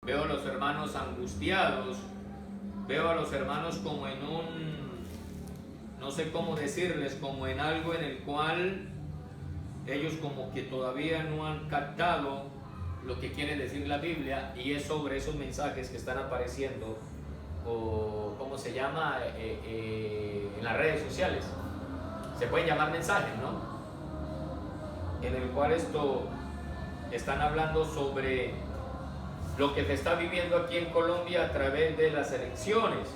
veo a los hermanos angustiados, veo a los hermanos como en no sé cómo decirles, como en algo en el cual ellos como que todavía no han captado lo que quiere decir la Biblia, y es sobre esos mensajes que están apareciendo, o ¿cómo se llama? En las redes sociales. Se pueden llamar mensajes, ¿no? En el cual están hablando sobre lo que se está viviendo aquí en Colombia a través de las elecciones,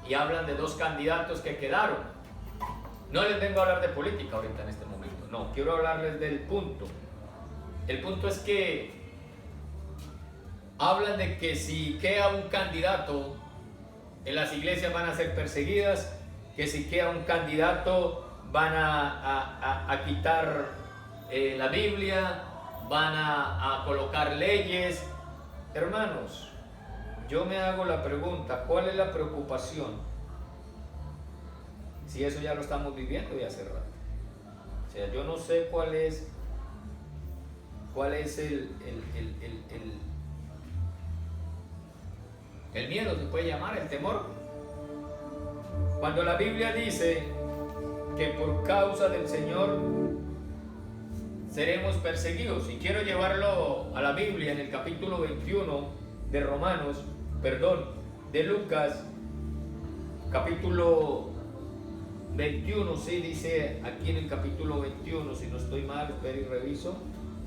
y hablan de dos candidatos que quedaron. No les vengo a hablar de política ahorita en este momento, no, quiero hablarles del punto. El punto es que hablan de que si queda un candidato, en las iglesias van a ser perseguidas, que si queda un candidato van a quitar la Biblia, van a colocar leyes. Hermanos, yo me hago la pregunta, ¿cuál es la preocupación? Si eso ya lo estamos viviendo ya hace rato. O sea, yo no sé cuál es el miedo, se puede llamar, el temor. Cuando la Biblia dice que por causa del Señor seremos perseguidos, y quiero llevarlo a la Biblia en el capítulo 21 de Lucas, capítulo 21, sí, dice aquí en el capítulo 21, si no estoy mal, espero y reviso.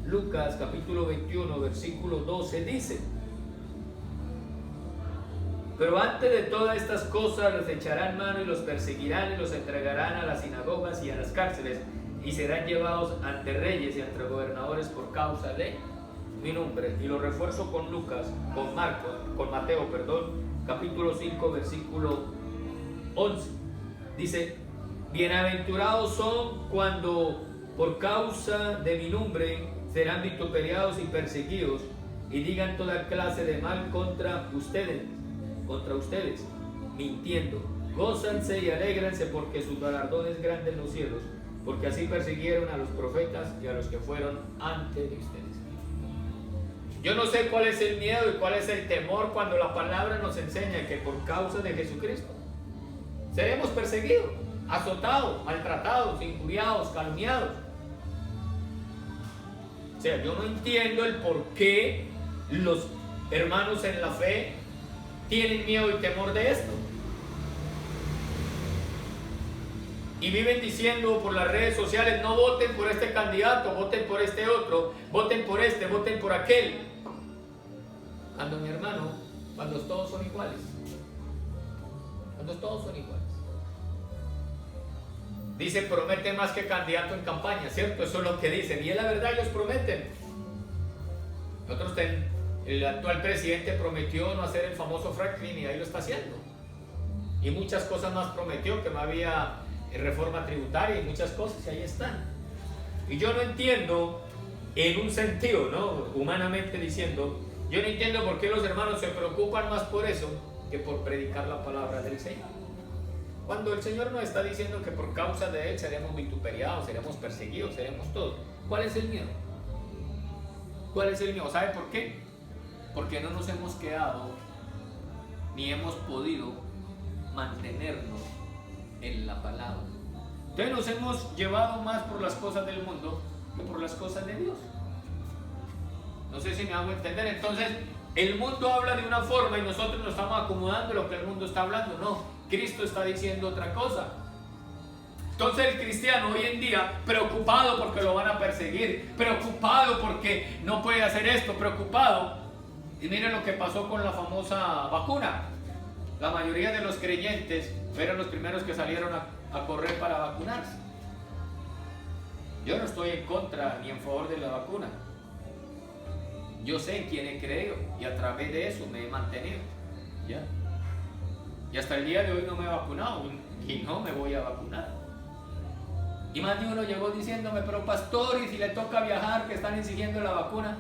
Lucas capítulo 21, versículo 12 dice: pero antes de todas estas cosas los echarán mano y los perseguirán y los entregarán a las sinagogas y a las cárceles, y serán llevados ante reyes y ante gobernadores por causa de mi nombre. Y lo refuerzo con Mateo, capítulo 5, versículo 11. Dice: bienaventurados son cuando por causa de mi nombre serán vituperados y perseguidos, y digan toda clase de mal contra ustedes, mintiendo. Gózanse y alégrense, porque su galardón es grande en los cielos, porque así persiguieron a los profetas y a los que fueron antes de ustedes. Yo no sé cuál es el miedo y cuál es el temor cuando la palabra nos enseña que por causa de Jesucristo seremos perseguidos, azotados, maltratados, injuriados, calumniados. O sea, yo no entiendo el por qué los hermanos en la fe tienen miedo y temor de esto. Y viven diciendo por las redes sociales: no voten por este candidato, voten por este otro, voten por este, voten por aquel. Cuando, mi hermano, cuando todos son iguales. Cuando todos son iguales. Dicen, prometen más que candidato en campaña, ¿cierto? Eso es lo que dicen. Y es la verdad, ellos prometen. El actual presidente prometió no hacer el famoso fracking, y ahí lo está haciendo. Y muchas cosas más prometió, que no había reforma tributaria y muchas cosas, y ahí están. Y yo no entiendo, en un sentido, ¿no?, humanamente diciendo, yo no entiendo por qué los hermanos se preocupan más por eso que por predicar la palabra del Señor. Cuando el Señor nos está diciendo que por causa de Él seremos vituperados, seremos perseguidos, seremos todos. ¿Cuál es el miedo? ¿Cuál es el miedo? ¿Sabe por qué? Porque no nos hemos quedado ni hemos podido mantenernos en la palabra. Entonces nos hemos llevado más por las cosas del mundo que por las cosas de Dios. No sé si me hago entender. Entonces el mundo habla de una forma y nosotros nos estamos acomodando a lo que el mundo está hablando. No, Cristo está diciendo otra cosa. Entonces el cristiano hoy en día, preocupado porque lo van a perseguir, preocupado porque no puede hacer esto, preocupado. Y miren lo que pasó con la famosa vacuna. La mayoría de los creyentes fueron los primeros que salieron a correr para vacunarse. Yo no estoy en contra ni en favor de la vacuna. Yo sé en quién he creído y a través de eso me he mantenido. ¿Ya? Y hasta el día de hoy no me he vacunado y no me voy a vacunar. Y más de uno llegó diciéndome, pero pastor, y si le toca viajar, que están exigiendo la vacuna,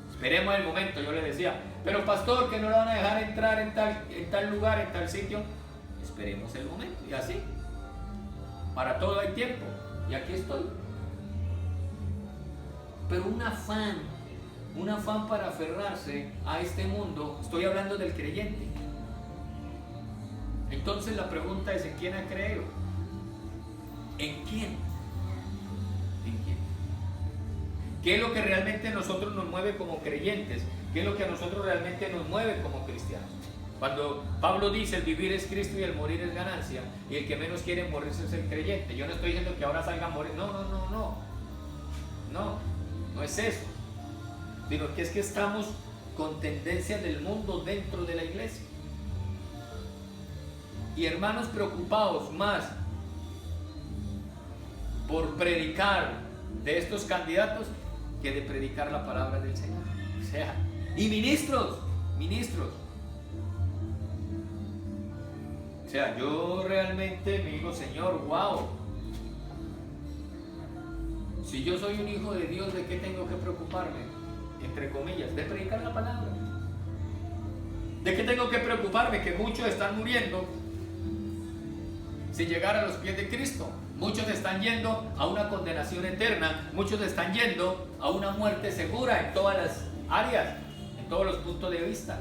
esperemos el momento. Yo le decía, pero pastor, que no lo van a dejar entrar en tal lugar, en tal sitio, esperemos el momento. Y así, para todo hay tiempo, y aquí estoy. Pero un afán un afán para aferrarse a este mundo. Estoy hablando del creyente. Entonces la pregunta es: ¿en quién ha creído? ¿En quién? ¿En quién? ¿Qué es lo que realmente a nosotros nos mueve como creyentes? ¿Qué es lo que a nosotros realmente nos mueve como cristianos? Cuando Pablo dice: el vivir es Cristo y el morir es ganancia, y el que menos quiere morirse es el creyente. Yo no estoy diciendo que ahora salga a morir. No es eso. Sino que es que estamos con tendencias del mundo dentro de la iglesia. Y hermanos preocupados más por predicar de estos candidatos que de predicar la palabra del Señor. O sea, y ministros. O sea, yo realmente me digo: Señor, wow, si yo soy un hijo de Dios, ¿de qué tengo que preocuparme? Entre comillas, de predicar la palabra. ¿De qué tengo que preocuparme? Que muchos están muriendo sin llegar a los pies de Cristo. Muchos están yendo a una condenación eterna. Muchos están yendo a una muerte segura en todas las áreas, en todos los puntos de vista.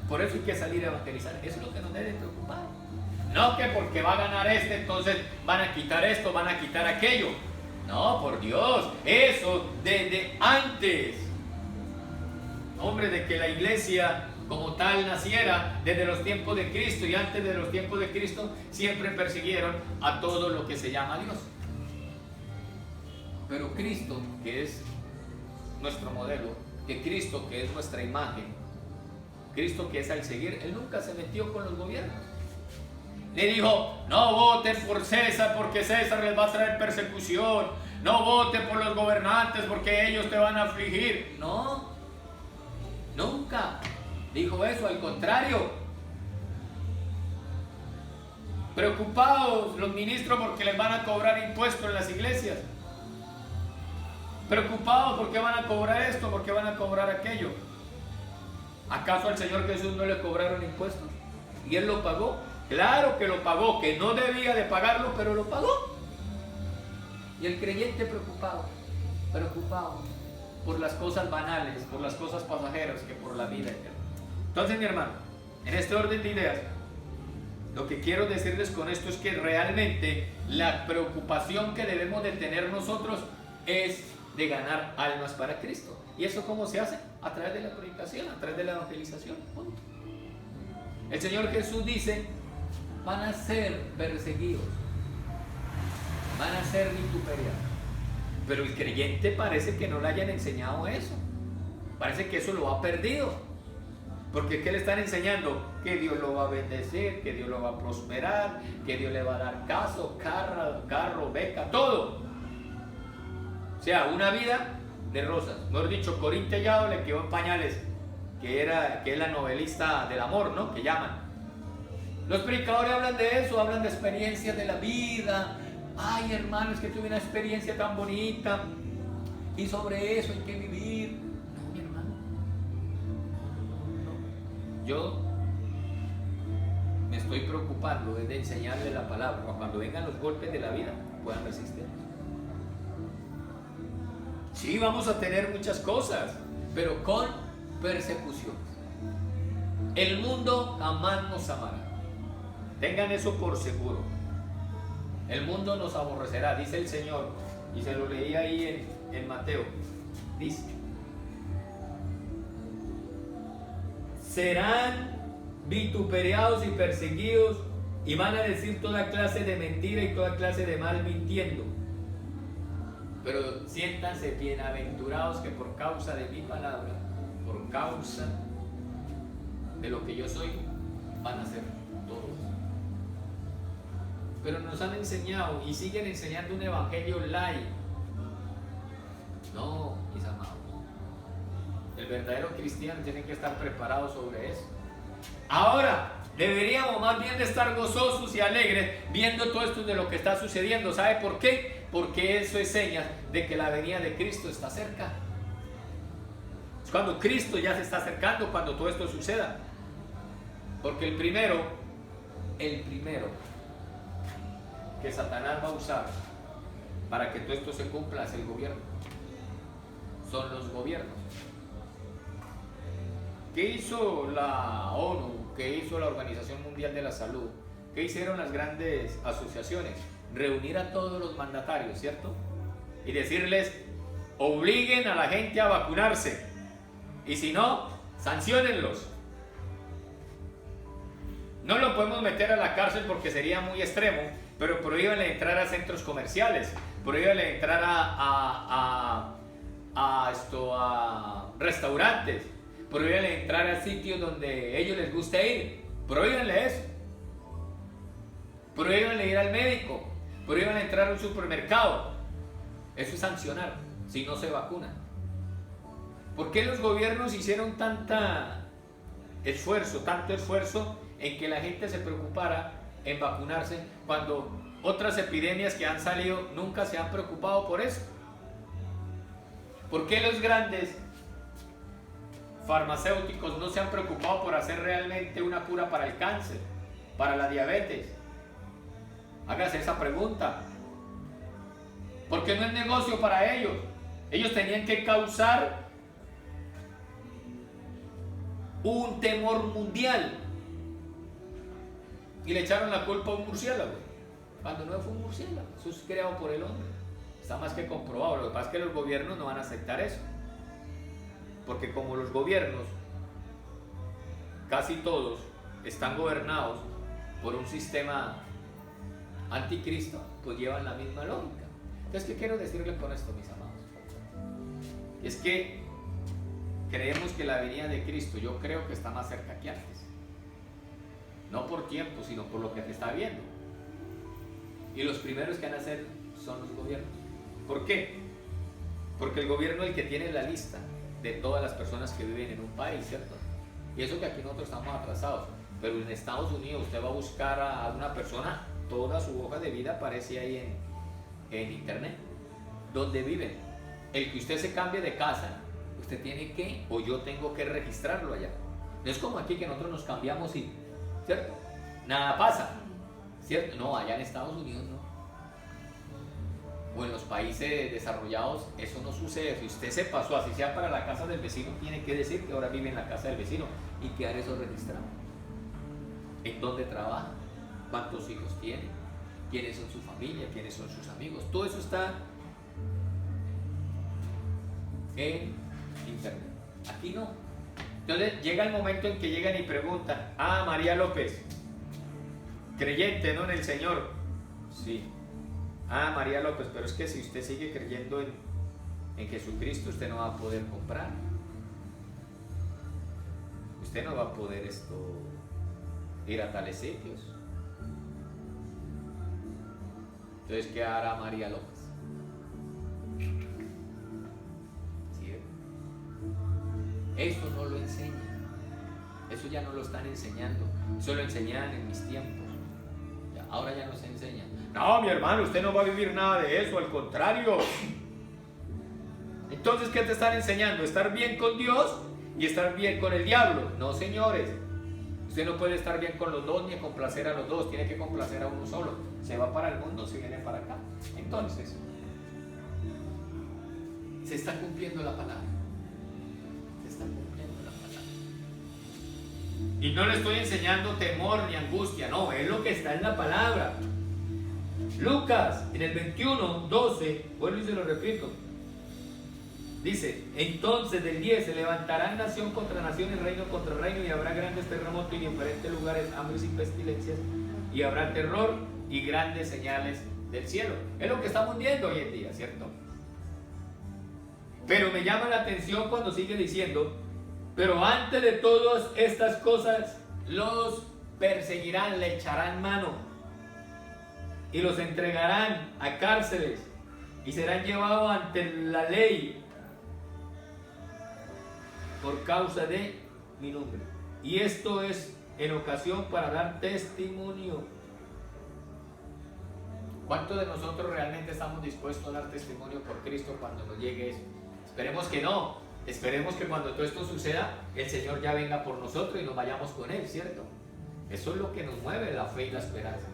Por eso hay que salir a evangelizar. Eso es lo que nos debe preocupar. No que porque va a ganar este, entonces van a quitar esto, van a quitar aquello. No, por Dios, eso desde antes, hombre, de que la iglesia como tal naciera, desde los tiempos de Cristo y antes de los tiempos de Cristo, siempre persiguieron a todo lo que se llama Dios. Pero Cristo, que es nuestro modelo, que Cristo, que es nuestra imagen, Cristo, que es al seguir, Él nunca se metió con los gobiernos. Le dijo: no voten por César porque César les va a traer persecución. No voten por los gobernantes porque ellos te van a afligir. No, nunca dijo eso. Al contrario, preocupados los ministros porque les van a cobrar impuestos en las iglesias. Preocupados porque van a cobrar esto, porque van a cobrar aquello. ¿Acaso al Señor Jesús no le cobraron impuestos? ¿Y Él lo pagó? Claro que lo pagó, que no debía de pagarlo, pero lo pagó. Y el creyente preocupado por las cosas banales, por las cosas pasajeras, que por la vida eterna. Entonces, mi hermano, en este orden de ideas, lo que quiero decirles con esto es que realmente la preocupación que debemos de tener nosotros es de ganar almas para Cristo. ¿Y eso cómo se hace? A través de la predicación, a través de la evangelización. Punto. El Señor Jesús dice: van a ser perseguidos, van a ser vituperados. Pero el creyente parece que no le hayan enseñado eso. Parece que eso lo ha perdido. Porque ¿qué le están enseñando? Que Dios lo va a bendecir, que Dios lo va a prosperar, que Dios le va a dar caso, carro, beca, todo. O sea, una vida de rosas. Mejor dicho, Corín Tellado le quedó en pañales, que es la novelista del amor, ¿no? Que llaman. Los predicadores hablan de eso, hablan de experiencias de la vida. Ay, hermano, es que tuve una experiencia tan bonita y sobre eso hay que vivir. No, mi hermano. No. Yo me estoy preocupando de enseñarle la palabra. Cuando vengan los golpes de la vida, puedan resistir. Sí, vamos a tener muchas cosas, pero con persecución. El mundo jamás nos amará. Tengan eso por seguro. El mundo nos aborrecerá, dice el Señor, y se lo leí ahí en Mateo. Dice: serán vituperados y perseguidos, y van a decir toda clase de mentira y toda clase de mal mintiendo. Pero siéntanse bienaventurados que por causa de mi palabra, por causa de lo que yo soy, van a ser todos. Pero nos han enseñado y siguen enseñando un evangelio light. No, mis amados. El verdadero cristiano tiene que estar preparado sobre eso. Ahora, deberíamos más bien de estar gozosos y alegres viendo todo esto de lo que está sucediendo. ¿Sabe por qué? Porque eso es señal de que la venida de Cristo está cerca. Es cuando Cristo ya se está acercando, cuando todo esto suceda. Porque el primero que Satanás va a usar para que todo esto se cumpla es el gobierno. son los gobiernos. ¿Qué hizo la ONU? ¿Qué hizo la Organización Mundial de la Salud? ¿Qué hicieron las grandes asociaciones? Reunir a todos los mandatarios, ¿cierto? Y decirles, obliguen a la gente a vacunarse. Y si no, sanciónenlos. No lo podemos meter a la cárcel porque sería muy extremo, pero prohíbanle entrar a centros comerciales, prohíbanle entrar a restaurantes, prohíbanle entrar a sitios donde a ellos les guste ir, prohíbanle eso. Prohíbanle ir al médico, prohíbanle entrar a un supermercado. Eso es sancionar si no se vacunan. ¿Por qué los gobiernos hicieron tanto esfuerzo en que la gente se preocupara en vacunarse cuando otras epidemias que han salido nunca se han preocupado por eso? ¿Por qué los grandes farmacéuticos no se han preocupado por hacer realmente una cura para el cáncer, para la diabetes? Hágase esa pregunta. Porque no es negocio para ellos. Ellos tenían que causar un temor mundial y le echaron la culpa a un murciélago, cuando no fue un murciélago. Eso es creado por el hombre, está más que comprobado. Lo que pasa es que los gobiernos no van a aceptar eso, porque como los gobiernos casi todos están gobernados por un sistema anticristo, pues llevan la misma lógica. Entonces, ¿qué quiero decirles con esto, mis amados? Es que creemos que la venida de Cristo, yo creo que está más cerca que antes. No por tiempo, sino por lo que se está viendo. Y los primeros que van a hacer son los gobiernos. ¿Por qué? Porque el gobierno es el que tiene la lista de todas las personas que viven en un país, ¿cierto? Y eso que aquí nosotros estamos atrasados. Pero en Estados Unidos usted va a buscar a una persona, toda su hoja de vida aparece ahí en internet, donde viven. El que usted se cambie de casa, usted tiene que, o yo tengo que registrarlo allá. No es como aquí que nosotros nos cambiamos y, ¿cierto? Nada pasa, ¿cierto? No, allá en Estados Unidos no. O en los países desarrollados eso no sucede. Si usted se pasó, así sea para la casa del vecino, tiene que decir que ahora vive en la casa del vecino y quedar eso registrado. ¿En dónde trabaja? ¿Cuántos hijos tiene? ¿Quiénes son su familia? ¿Quiénes son sus amigos? Todo eso está en internet. Aquí no. Entonces llega el momento en que llegan y preguntan: ah, María López, creyente, ¿no?, en el Señor. Sí. Ah, María López, pero es que si usted sigue creyendo en Jesucristo, usted no va a poder comprar. Usted no va a poder ir a tales sitios. Entonces, ¿qué hará María López? ¿Sí? Eso no lo enseñan. Eso ya no lo están enseñando. Eso lo enseñaban en mis tiempos. Ahora ya no se enseña. No, mi hermano, usted no va a vivir nada de eso, al contrario. Entonces, ¿qué te están enseñando? ¿Estar bien con Dios y estar bien con el diablo? No, señores. Usted no puede estar bien con los dos ni complacer a los dos, tiene que complacer a uno solo. Se va para el mundo, se viene para acá. Entonces, se está cumpliendo la palabra. Se está cumpliendo la palabra. Y no le estoy enseñando temor ni angustia, no, es lo que está en la palabra. Lucas, en el 21:12, vuelvo y se lo repito. Dice: entonces del 10 se levantarán nación contra nación y reino contra reino, y habrá grandes terremotos y en diferentes lugares hambres y pestilencias, y habrá terror y grandes señales del cielo. Es lo que estamos viendo hoy en día, ¿cierto? Pero me llama la atención cuando sigue diciendo: pero antes de todas estas cosas los perseguirán, le echarán mano y los entregarán a cárceles y serán llevados ante la ley por causa de mi nombre. Y esto es en ocasión para dar testimonio. ¿Cuántos de nosotros realmente estamos dispuestos a dar testimonio por Cristo cuando nos llegue eso? Esperemos que no. Esperemos que cuando todo esto suceda, el Señor ya venga por nosotros y nos vayamos con Él, ¿cierto? Eso es lo que nos mueve, la fe y la esperanza.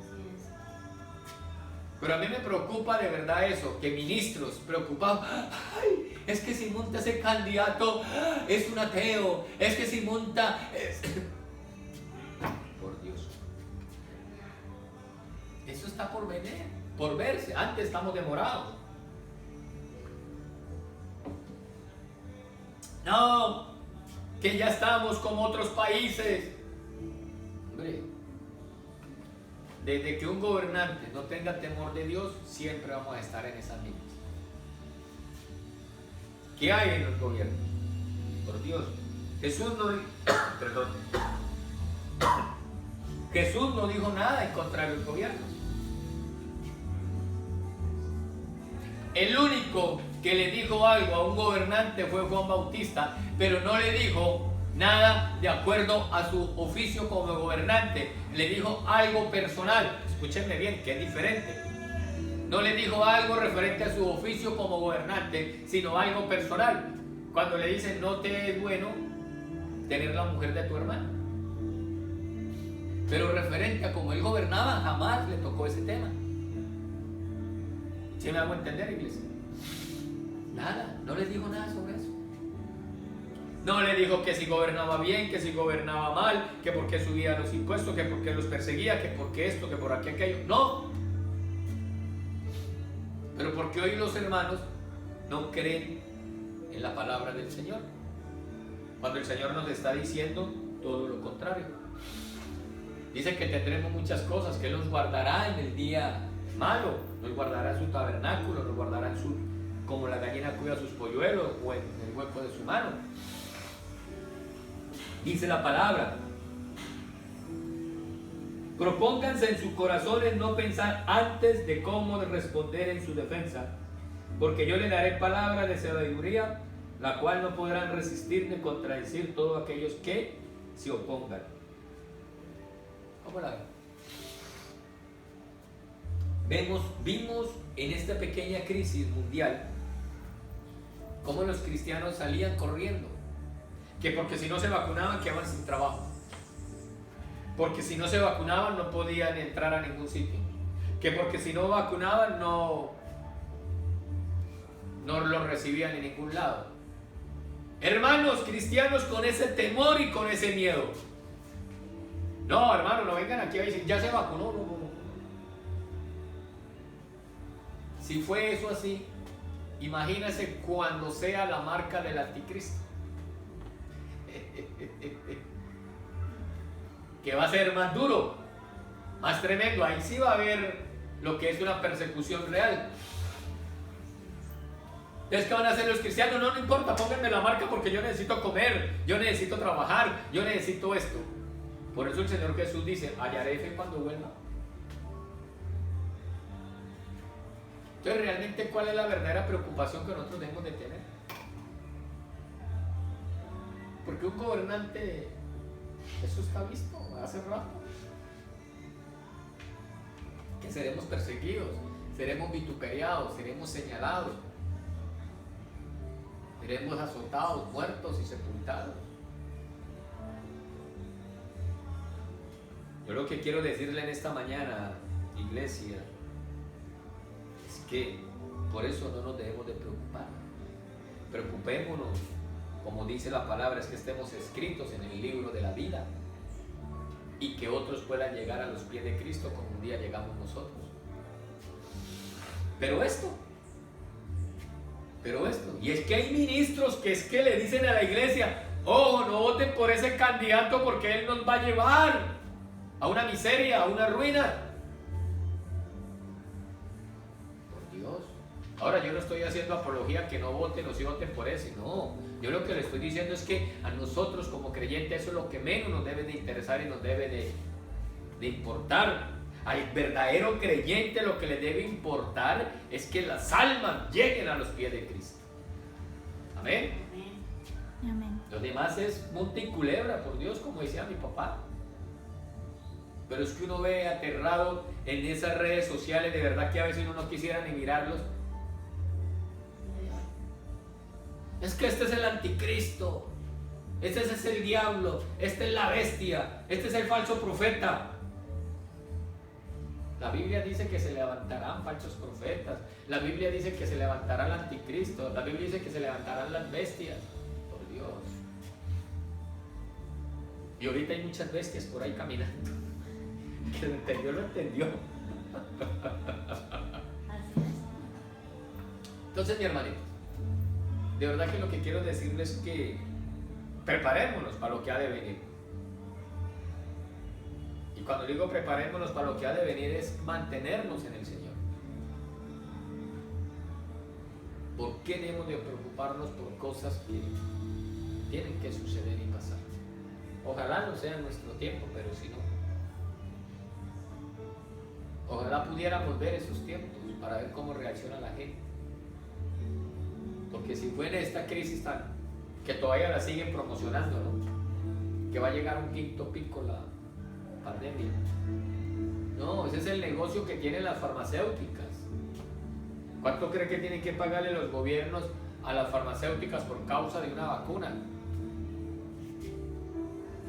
Pero a mí me preocupa de verdad eso, que ministros preocupados, ay, es que si monta ese candidato es un ateo, es que si monta... Por Dios. Eso está por venir, por verse. Antes estamos demorados. No, que ya estamos como otros países. Hombre, desde que un gobernante no tenga temor de Dios, siempre vamos a estar en esas mismas. ¿Qué hay en los gobiernos? Por Dios, Jesús no, perdón, Jesús no dijo nada en contra de los gobiernos. El único que le dijo algo a un gobernante fue Juan Bautista, pero no le dijo nada de acuerdo a su oficio como gobernante. Le dijo algo personal. Escúchenme bien, que es diferente. No le dijo algo referente a su oficio como gobernante, sino algo personal. Cuando le dicen no te es bueno tener la mujer de tu hermano. Pero referente a cómo él gobernaba, jamás le tocó ese tema. ¿Sí me hago entender, iglesia? Nada, no les dijo nada sobre eso. No le dijo que si gobernaba bien, que si gobernaba mal, que por qué subía los impuestos, que por qué los perseguía, que por qué esto, que por aquí aquello. No. Pero porque hoy los hermanos no creen en la palabra del Señor, cuando el Señor nos está diciendo todo lo contrario. Dice que tendremos muchas cosas, que Él nos guardará en el día malo, nos guardará en su tabernáculo, nos guardará en su, como la gallina cuida sus polluelos o en el hueco de su mano. Dice la palabra: propónganse en sus corazones no pensar antes de cómo responder en su defensa, porque yo le daré palabra de sabiduría, la cual no podrán resistir ni contradecir todos aquellos que se opongan. ¿Cómo la ven? Vimos en esta pequeña crisis mundial cómo los cristianos salían corriendo, que porque si no se vacunaban quedaban sin trabajo, porque si no se vacunaban no podían entrar a ningún sitio, que porque si no vacunaban no los recibían en ningún lado. Hermanos cristianos con ese temor y con ese miedo. No, hermano, no vengan aquí a decir, ya se vacunó. No. Si fue eso así, imagínense cuando sea la marca del anticristo. Que va a ser más duro, más tremendo. Ahí sí va a haber lo que es una persecución real. Entonces, ¿qué van a hacer los cristianos? No importa, pónganme la marca porque yo necesito comer, yo necesito trabajar, yo necesito esto. Por eso el Señor Jesús dice, hallaré fe cuando vuelva. Entonces, realmente, ¿cuál es la verdadera preocupación que nosotros debemos de tener? Porque un gobernante, eso está visto hace rato, que seremos perseguidos, seremos vituperiados, seremos señalados, seremos azotados, muertos y sepultados. Yo lo que quiero decirle en esta mañana, iglesia, es que por eso no nos debemos de preocupar. Preocupémonos, como dice la palabra, es que estemos escritos en el libro de la vida y que otros puedan llegar a los pies de Cristo como un día llegamos nosotros. Pero esto, y es que hay ministros que es que le dicen a la iglesia, ojo, no voten por ese candidato porque él nos va a llevar a una miseria, a una ruina. Por Dios. Ahora yo no estoy haciendo apología que no voten o si voten por ese, no. Yo lo que le estoy diciendo es que a nosotros como creyentes eso es lo que menos nos debe de interesar y nos debe de importar. Al verdadero creyente lo que le debe importar es que las almas lleguen a los pies de Cristo. Amén. Amén. Lo demás es monte y culebra, por Dios, como decía mi papá. Pero es que uno ve aterrado en esas redes sociales, de verdad que a veces uno no quisiera ni mirarlos. Es que este es el anticristo, este es el diablo, este es la bestia, este es el falso profeta. La Biblia dice que se levantarán falsos profetas. La Biblia dice que se levantará el anticristo. La Biblia dice que se levantarán las bestias. Por Dios. Y ahorita hay muchas bestias por ahí caminando. Que lo entendió, lo entendió. Así es. Entonces, mi hermanito, de verdad que lo que quiero decirles es que preparémonos para lo que ha de venir. Y cuando digo preparémonos para lo que ha de venir es mantenernos en el Señor. ¿Por qué debemos de preocuparnos por cosas que tienen que suceder y pasar? Ojalá no sea nuestro tiempo, pero si no, ojalá pudiéramos ver esos tiempos para ver cómo reacciona la gente. Porque si fue en esta crisis tan, que todavía la siguen promocionando, ¿no? Que va a llegar un quinto pico la pandemia. No, ese es el negocio que tienen las farmacéuticas. ¿Cuánto cree que tienen que pagarle los gobiernos a las farmacéuticas por causa de una vacuna?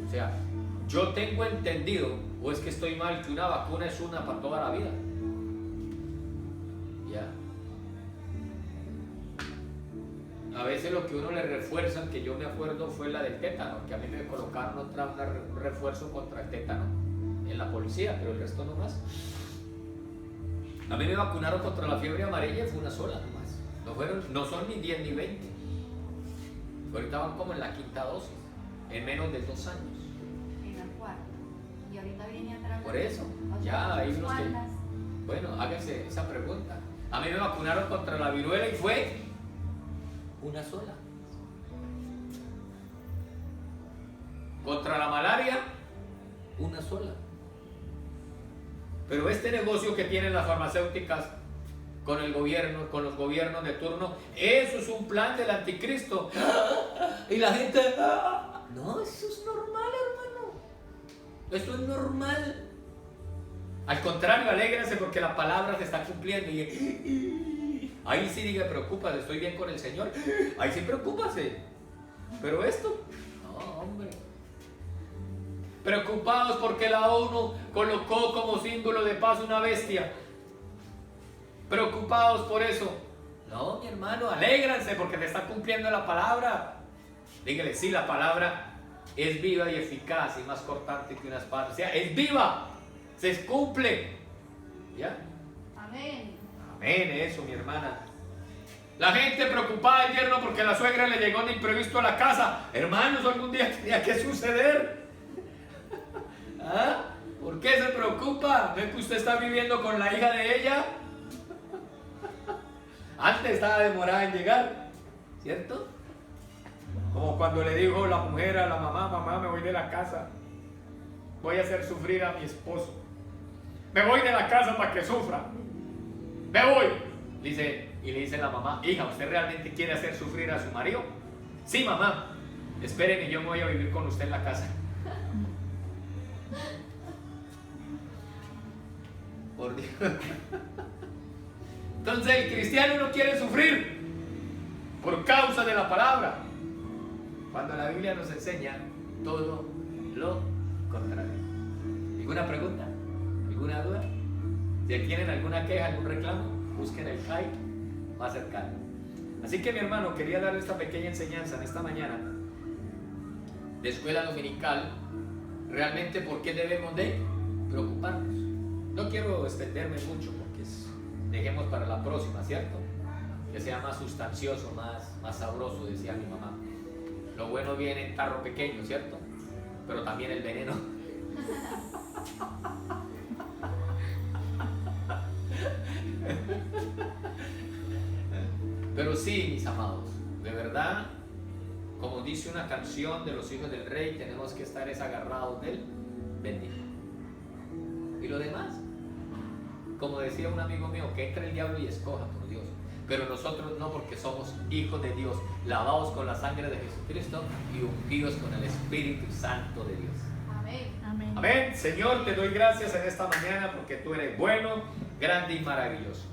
O sea, yo tengo entendido, o es que estoy mal, que una vacuna es una para toda la vida. Ya. A veces lo que uno le refuerzan, que yo me acuerdo, fue la del tétano, que a mí me colocaron un refuerzo contra el tétano en la policía, pero el resto no más. A mí me vacunaron contra la fiebre amarilla y fue una sola nomás. No son ni 10 ni 20. Ahorita van como en la quinta dosis, en menos de 2 años. En la cuarta. Y ahorita viene atrás. Por eso, O sea, ya hay unos que... ¿cuántas? Bueno, háganse esa pregunta. A mí me vacunaron contra la viruela y fue una sola. Contra la malaria, una sola. Pero este negocio que tienen las farmacéuticas con el gobierno, con los gobiernos de turno, eso es un plan del anticristo. Y la gente, no, eso es normal, hermano. Eso es normal. Al contrario, alégrense porque la palabra se está cumpliendo. Y ahí sí diga, preocúpate, estoy bien con el Señor. Ahí sí preocúpase. Pero esto, no, hombre. Preocupados porque la ONU colocó como símbolo de paz una bestia. Preocupados por eso. No, mi hermano, alégranse porque te está cumpliendo la palabra. Dígale, sí, la palabra es viva y eficaz y más cortante que una espada. O sea, es viva, se cumple. ¿Ya? Amén. Amén, eso, mi hermana. La gente preocupada el yerno porque la suegra le llegó de imprevisto a la casa. Hermanos, algún día tenía que suceder. ¿Ah? ¿Por qué se preocupa? ¿No es que usted está viviendo con la hija de ella? Antes estaba demorada en llegar, ¿cierto? Como cuando le dijo la mujer a la mamá, mamá, me voy de la casa. Voy a hacer sufrir a mi esposo. Me voy de la casa para que sufra. Me voy. Y le dice la mamá, hija, ¿usted realmente quiere hacer sufrir a su marido? Sí, mamá. Espérenme, yo me voy a vivir con usted en la casa. Por Dios. Entonces el cristiano no quiere sufrir por causa de la palabra, cuando la Biblia nos enseña todo lo contrario. ¿Alguna pregunta? ¿Alguna duda? Si tienen alguna queja, algún reclamo, busquen el hype más cercano. Así que, mi hermano, quería darle esta pequeña enseñanza en esta mañana de escuela dominical. Realmente, ¿por qué debemos de preocuparnos? No quiero extenderme mucho porque dejemos para la próxima, ¿cierto? Que sea más sustancioso, más sabroso, decía mi mamá. Lo bueno viene en tarro pequeño, ¿cierto? Pero también el veneno. Pero sí, mis amados, de verdad, como dice una canción de los hijos del rey, tenemos que estar agarrados del bendito. Y lo demás, como decía un amigo mío, que entre el diablo y escoja, por Dios. Pero nosotros no, porque somos hijos de Dios, lavados con la sangre de Jesucristo y ungidos con el Espíritu Santo de Dios. Amén. Amén. Amén. Señor, te doy gracias en esta mañana porque tú eres bueno, grande y maravilloso.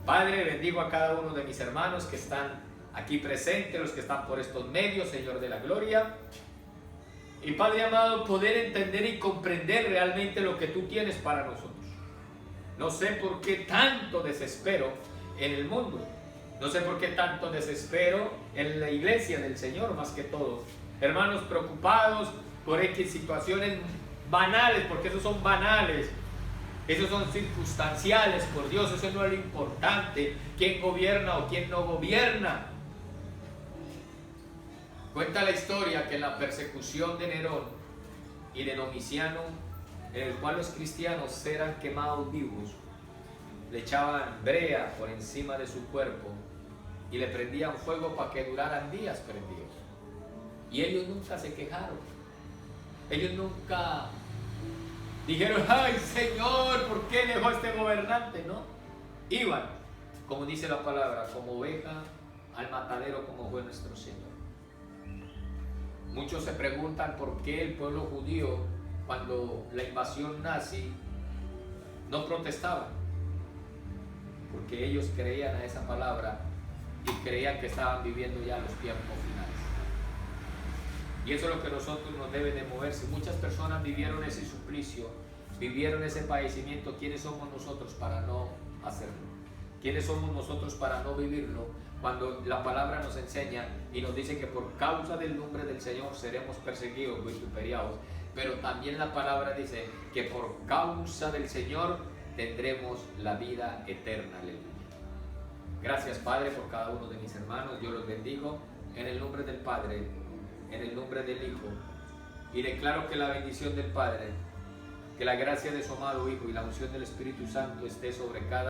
Padre, bendigo a cada uno de mis hermanos que están aquí presentes, los que están por estos medios, Señor de la gloria. Y Padre amado, poder entender y comprender realmente lo que tú tienes para nosotros. No sé por qué tanto desespero en el mundo. No sé por qué tanto desespero en la iglesia del Señor más que todo. Hermanos preocupados por X situaciones banales, porque esos son banales. Esos son circunstanciales, por Dios, eso no es lo importante. ¿Quién gobierna o quién no gobierna? Cuenta la historia que en la persecución de Nerón y de Domiciano, en el cual los cristianos eran quemados vivos, le echaban brea por encima de su cuerpo y le prendían fuego para que duraran días prendidos. Y ellos nunca se quejaron. Ellos nunca dijeron, ay Señor, ¿por qué dejó a este gobernante? No, iban, como dice la palabra, como oveja al matadero, como fue nuestro Señor. Muchos se preguntan por qué el pueblo judío, cuando la invasión nazi, no protestaban, porque ellos creían a esa palabra y creían que estaban viviendo ya los tiempos finales. Y eso es lo que nosotros nos debe de mover. Si muchas personas vivieron ese suplicio, vivieron ese padecimiento, ¿quiénes somos nosotros para no hacerlo? ¿Quiénes somos nosotros para no vivirlo? Cuando la palabra nos enseña y nos dice que por causa del nombre del Señor seremos perseguidos, vituperiados, pero también la palabra dice que por causa del Señor tendremos la vida eterna. Aleluya. Gracias, Padre, por cada uno de mis hermanos. Yo los bendigo en el nombre del Padre, en el nombre del Hijo, y declaro que la bendición del Padre, que la gracia de su amado Hijo y la unción del Espíritu Santo esté sobre cada